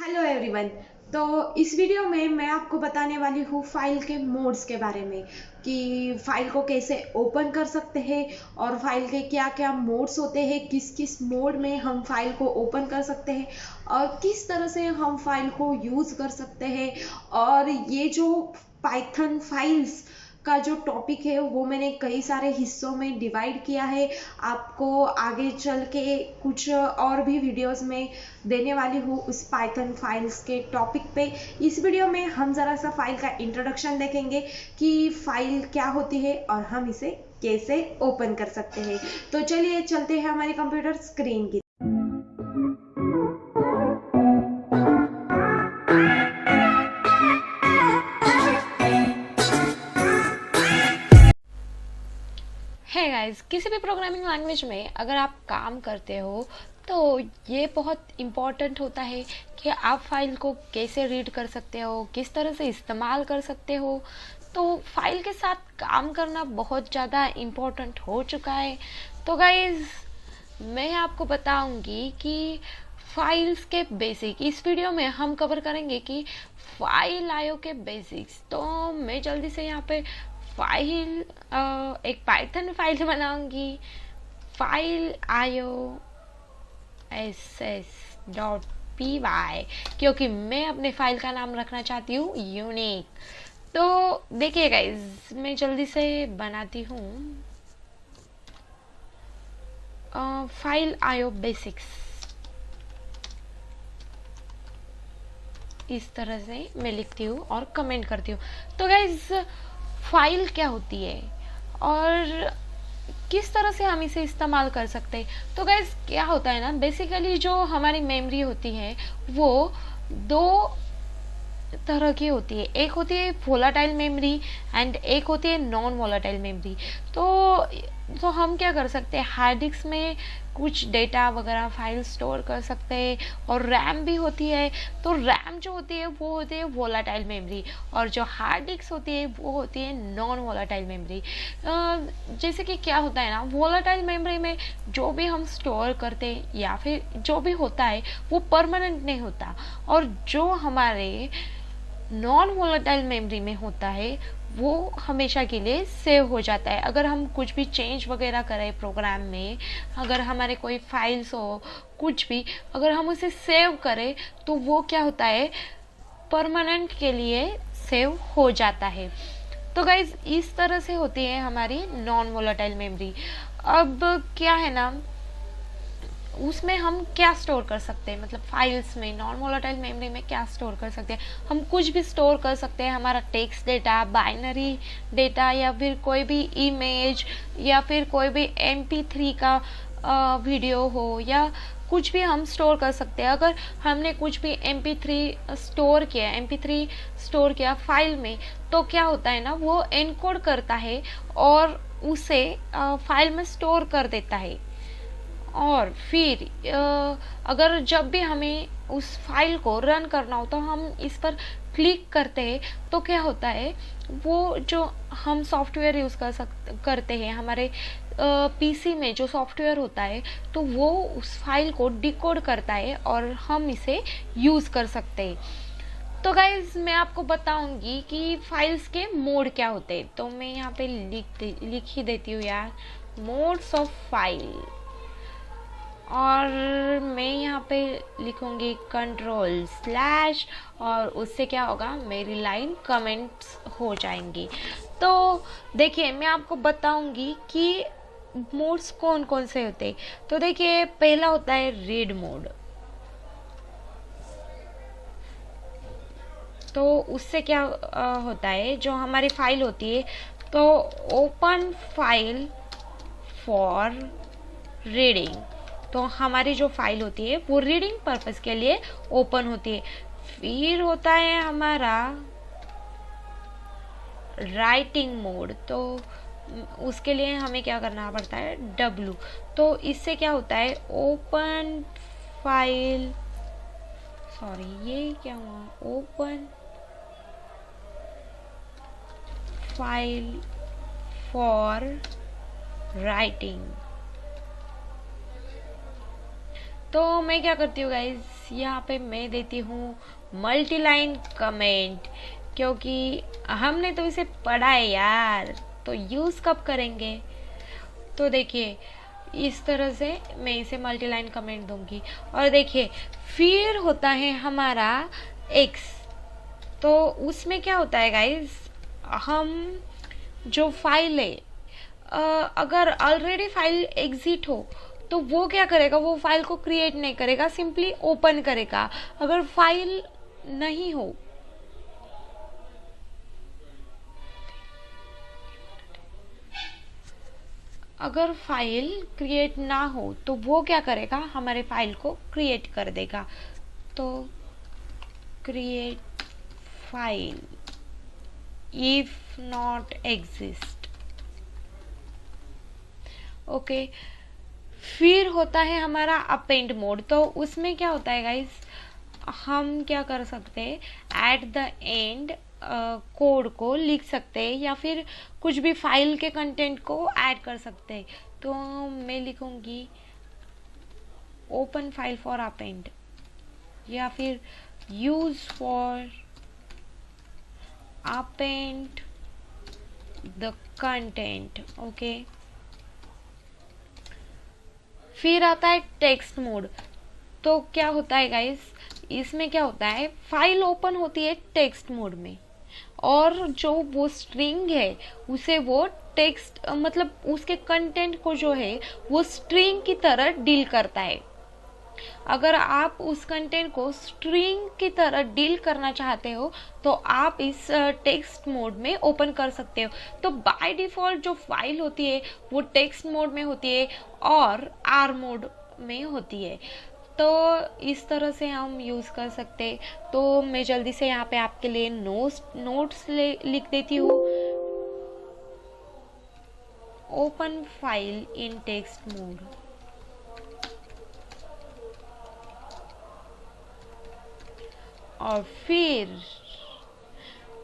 Hello everyone. तो इस video में मैं आपको बताने वाली हूँ फाइल के मोड्स के बारे में कि फाइल को कैसे ओपन कर सकते हैं और फाइल के क्या क्या मोड्स होते हैं, किस किस मोड में हम फाइल को ओपन कर सकते हैं और किस तरह से हम फाइल को यूज़ कर सकते हैं। और ये जो पाइथन फाइल्स का जो टॉपिक है वो मैंने कई सारे हिस्सों में डिवाइड किया है। आपको आगे चल के कुछ और भी वीडियोस में देने वाली हूँ उस पाइथन फाइल्स के टॉपिक पे। इस वीडियो में हम ज़रा सा फाइल का इंट्रोडक्शन देखेंगे कि फाइल क्या होती है और हम इसे कैसे ओपन कर सकते हैं। तो चलिए चलते हैं हमारे कंप्यूटर स्क्रीन की। है गाइस, किसी भी प्रोग्रामिंग लैंग्वेज में अगर आप काम करते हो तो ये बहुत इम्पॉर्टेंट होता है कि आप फाइल को कैसे रीड कर सकते हो, किस तरह से इस्तेमाल कर सकते हो। तो फाइल के साथ काम करना बहुत ज़्यादा इम्पॉर्टेंट हो चुका है। तो गाइस, मैं आपको बताऊंगी कि फाइल्स के बेसिक इस वीडियो में हम कवर करेंगे कि फाइल आयो के बेसिक्स। तो मैं जल्दी से यहाँ पे फाइल एक पाइथन फाइल बनाऊंगी, फाइल आयो ss.py, क्योंकि मैं अपने फाइल का नाम रखना चाहती हूँ यूनिक। तो देखिए गाइज, मैं जल्दी से बनाती हूँ फाइल आयो बेसिक्स। इस तरह से मैं लिखती हूँ और कमेंट करती हूँ। तो गाइज, फाइल क्या होती है और किस तरह से हम इसे इस्तेमाल कर सकते हैं। तो गाइज, क्या होता है ना, बेसिकली जो हमारी मेमोरी होती है वो दो तरह की होती है। एक होती है वोलाटाइल मेमोरी एंड एक होती है नॉन वोलाटाइल मेमोरी। तो हम क्या कर सकते हैं, हार्ड डिस्क में कुछ डेटा वगैरह फाइल स्टोर कर सकते हैं। और रैम भी होती है। तो रैम जो होती है वो होती है वोलाटाइल मेमोरी और जो हार्ड डिस्क होती है वो होती है नॉन वोलाटाइल मेमोरी। जैसे कि क्या होता है ना, वोलाटाइल मेमोरी में जो भी हम स्टोर करते हैं या फिर जो भी होता है वो परमानेंट नहीं होता। और जो हमारे नॉन वोलेटाइल मेमोरी में होता है वो हमेशा के लिए सेव हो जाता है। अगर हम कुछ भी चेंज वगैरह करें प्रोग्राम में, अगर हमारे कोई फाइल्स हो कुछ भी, अगर हम उसे सेव करें तो वो क्या होता है, परमानेंट के लिए सेव हो जाता है। तो गाइज, इस तरह से होती है हमारी नॉन वोलेटाइल मेमोरी। अब क्या है ना, उसमें हम क्या स्टोर कर सकते हैं, मतलब फाइल्स में नॉन वोलेटाइल मेमोरी में क्या स्टोर कर सकते हैं। हम कुछ भी स्टोर कर सकते हैं, हमारा टेक्स्ट डेटा, बाइनरी डेटा, या फिर कोई भी इमेज, या फिर कोई भी MP3 का वीडियो हो, या कुछ भी हम स्टोर कर सकते हैं। अगर हमने कुछ भी MP3 स्टोर किया फाइल में, तो क्या होता है ना, वो एनकोड करता है और उसे फाइल में स्टोर कर देता है। और फिर अगर जब भी हमें उस फाइल को रन करना हो तो हम इस पर क्लिक करते हैं, तो क्या होता है, वो जो हम सॉफ्टवेयर यूज़ करते हैं हमारे PC में, जो सॉफ्टवेयर होता है तो वो उस फाइल को डिकोड करता है और हम इसे यूज़ कर सकते हैं। तो गाइज, मैं आपको बताऊंगी कि फाइल्स के मोड क्या होते हैं। तो मैं यहाँ पे लिख ही देती हूँ यार, मोड्स ऑफ फाइल। और मैं यहाँ पे लिखूंगी कंट्रोल/ और उससे क्या होगा, मेरी लाइन कमेंट्स हो जाएंगी। तो देखिए, मैं आपको बताऊंगी कि मोड्स कौन कौन से होते हैं। तो देखिए, पहला होता है रीड मोड। तो उससे क्या होता है, जो हमारी फाइल होती है, तो ओपन फाइल फॉर रीडिंग। तो हमारी जो फाइल होती है वो रीडिंग पर्पस के लिए ओपन होती है। फिर होता है हमारा राइटिंग मोड। तो उसके लिए हमें क्या करना पड़ता है, W। तो इससे क्या होता है, ओपन फाइल, सॉरी ये क्या हुआ, ओपन फाइल फॉर राइटिंग। तो मैं क्या करती हूँ गाइज, यहाँ पे मैं देती हूँ मल्टी लाइन कमेंट, क्योंकि हमने तो इसे पढ़ा है यार, तो यूज़ कब करेंगे। तो देखिए इस तरह से मैं इसे मल्टी लाइन कमेंट दूंगी। और देखिए फिर होता है हमारा एक्स, तो उसमें क्या होता है गाइज, हम जो फाइल है अगर ऑलरेडी फाइल एग्जिट हो तो वो क्या करेगा, वो फाइल को क्रिएट नहीं करेगा, सिंपली ओपन करेगा। अगर फाइल नहीं हो, अगर फाइल क्रिएट ना हो तो वो क्या करेगा, हमारे फाइल को क्रिएट कर देगा। तो create file if not exist, okay. फिर होता है हमारा अपेंड मोड, तो उसमें क्या होता है गाइस, हम क्या कर सकते हैं, एट द एंड कोड को लिख सकते हैं या फिर कुछ भी फाइल के कंटेंट को ऐड कर सकते हैं। तो मैं लिखूंगी ओपन फाइल फॉर अपेंड या फिर use for append the content, okay. फिर आता है टेक्स्ट मोड, तो क्या होता है गाइस, इसमें क्या होता है, फाइल ओपन होती है टेक्स्ट मोड में, और जो वो स्ट्रिंग है उसे वो टेक्स्ट मतलब उसके कंटेंट को जो है वो स्ट्रिंग की तरह डील करता है। अगर आप उस कंटेंट को स्ट्रिंग की तरह डील करना चाहते हो तो आप इस टेक्स्ट मोड में ओपन कर सकते हो। तो बाय डिफॉल्ट जो फाइल होती है वो टेक्स्ट मोड में होती है और आर मोड में होती है। तो इस तरह से हम यूज़ कर सकते हैं। तो मैं जल्दी से यहाँ पे आपके लिए नोट्स लिख देती हूँ। Open file in text mode, और फिर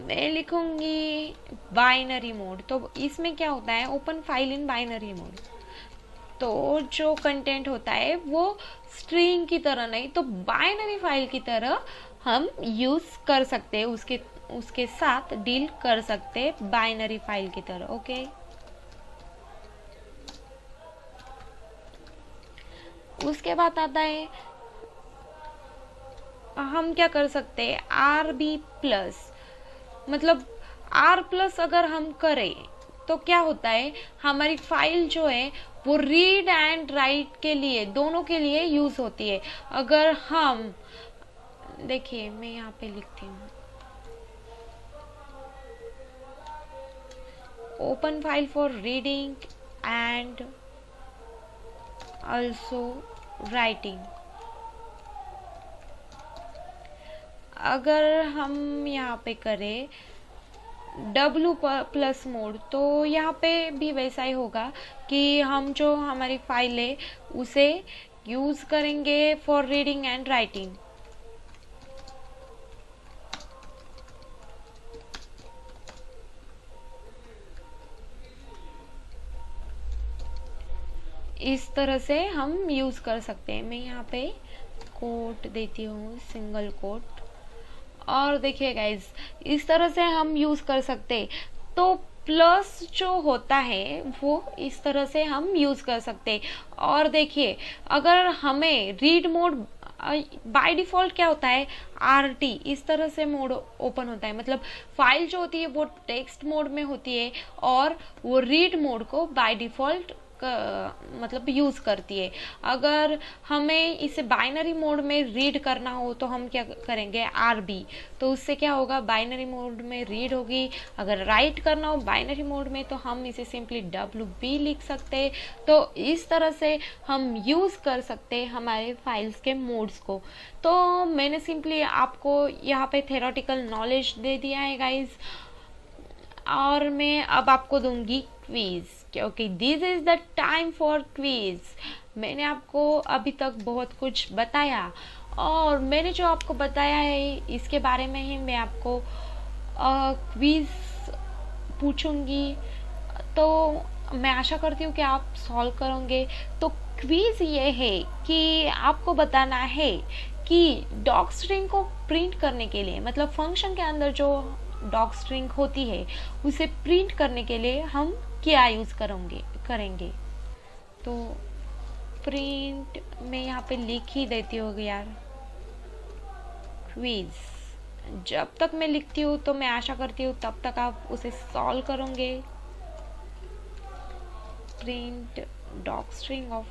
मैं लिखूंगी बाइनरी मोड। तो इसमें क्या होता है, open file in binary mode, तो जो कंटेंट होता है वो स्ट्रिंग की तरह नहीं तो बाइनरी फाइल की तरह हम यूज कर सकते हैं, उसके साथ डील कर सकते हैं बाइनरी फाइल की तरह, ओके। उसके बाद आता है हम क्या कर सकते हैं, आर बी प्लस, मतलब आर प्लस अगर हम करें तो क्या होता है, हमारी फाइल जो है वो रीड एंड राइट के लिए, दोनों के लिए यूज होती है। अगर हम देखिए मैं यहाँ पे लिखती हूँ open file for reading and also writing. अगर हम यहाँ पे करें W प्लस मोड, तो यहाँ पे भी वैसा ही होगा कि हम जो हमारी फाइल है उसे यूज करेंगे फॉर रीडिंग एंड राइटिंग। इस तरह से हम यूज कर सकते हैं। मैं यहाँ पे कोट देती हूँ, सिंगल कोट। और देखिए गाइज इस तरह से हम यूज कर सकते। तो प्लस जो होता है वो इस तरह से हम यूज कर सकते। और देखिए अगर हमें रीड मोड बाय डिफॉल्ट क्या होता है, RT इस तरह से मोड ओपन होता है, मतलब फाइल जो होती है वो टेक्स्ट मोड में होती है और वो रीड मोड को बाय डिफॉल्ट मतलब यूज करती है। अगर हमें इसे बाइनरी मोड में रीड करना हो तो हम क्या करेंगे, RB, तो उससे क्या होगा, बाइनरी मोड में रीड होगी। अगर राइट करना हो बाइनरी मोड में तो हम इसे सिंपली WB लिख सकते हैं। तो इस तरह से हम यूज कर सकते हैं हमारे फाइल्स के मोड्स को। तो मैंने सिंपली आपको यहाँ पे थेरोटिकल नॉलेज दे दिया है गाइज, और मैं अब आपको दूंगी क्विज, क्योंकि this is the time for quiz. मैंने आपको अभी तक बहुत कुछ बताया और मैंने जो आपको बताया है इसके बारे में ही मैं आपको क्विज पूछूंगी। तो मैं आशा करती हूँ कि आप सॉल्व करोगे। तो क्विज ये है कि आपको बताना है कि डॉग स्ट्रिंग को प्रिंट करने के लिए, मतलब फंक्शन के अंदर जो डॉग स्ट्रिंग होती है उसे प्रिंट करने के लिए हम क्या यूज़ करेंगे। तो प्रिंट मैं यहाँ पे लिख ही देती हूँ यार, क्विज। जब तक मैं लिखती हूँ तो मैं आशा करती हूँ तब तक आप उसे सॉल्व करोगे। Print dog string of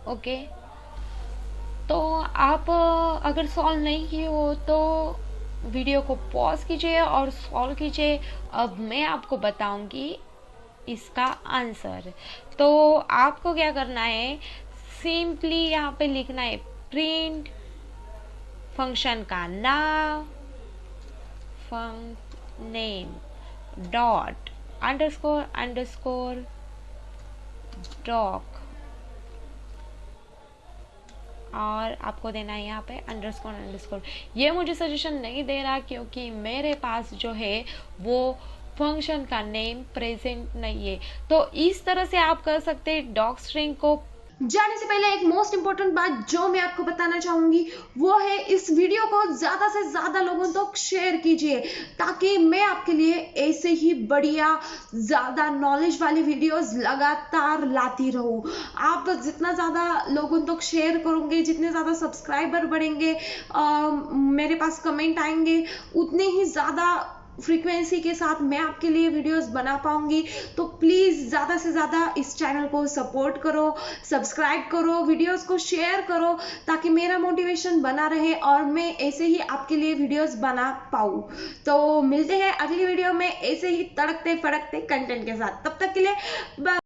okay. तो आप अगर सॉल्व नहीं किए हो तो वीडियो को पॉज कीजिए और सॉल्व कीजिए। अब मैं आपको बताऊंगी इसका आंसर। तो आपको क्या करना है, सिंपली यहाँ पे लिखना है प्रिंट फंक्शन का नाम, नेम डॉट अंडरस्कोर डॉग, और आपको देना है यहाँ पे अंडरस्कोर। ये मुझे सजेशन नहीं दे रहा क्योंकि मेरे पास जो है वो फंक्शन का नेम प्रेजेंट नहीं है। तो इस तरह से आप कर सकते हैं डॉग स्ट्रिंग को। जाने से पहले एक मोस्ट इंपॉर्टेंट बात जो मैं आपको बताना चाहूंगी वो है, इस वीडियो को ज्यादा से ज्यादा लोगों तक शेयर कीजिए ताकि मैं आपके लिए ऐसे ही बढ़िया ज्यादा नॉलेज वाली वीडियोस लगातार लाती रहूं। आप जितना ज्यादा लोगों तक शेयर करोगे, जितने ज्यादा सब्सक्राइबर बढ़ेंगे, मेरे पास कमेंट आएंगे, उतने ही ज्यादा फ्रीक्वेंसी के साथ मैं आपके लिए वीडियोस बना पाऊंगी। तो प्लीज ज्यादा से ज्यादा इस चैनल को सपोर्ट करो, सब्सक्राइब करो, वीडियोस को शेयर करो ताकि मेरा मोटिवेशन बना रहे और मैं ऐसे ही आपके लिए वीडियोस बना पाऊं। तो मिलते हैं अगली वीडियो में ऐसे ही तड़कते फड़कते कंटेंट के साथ। तब तक के लिए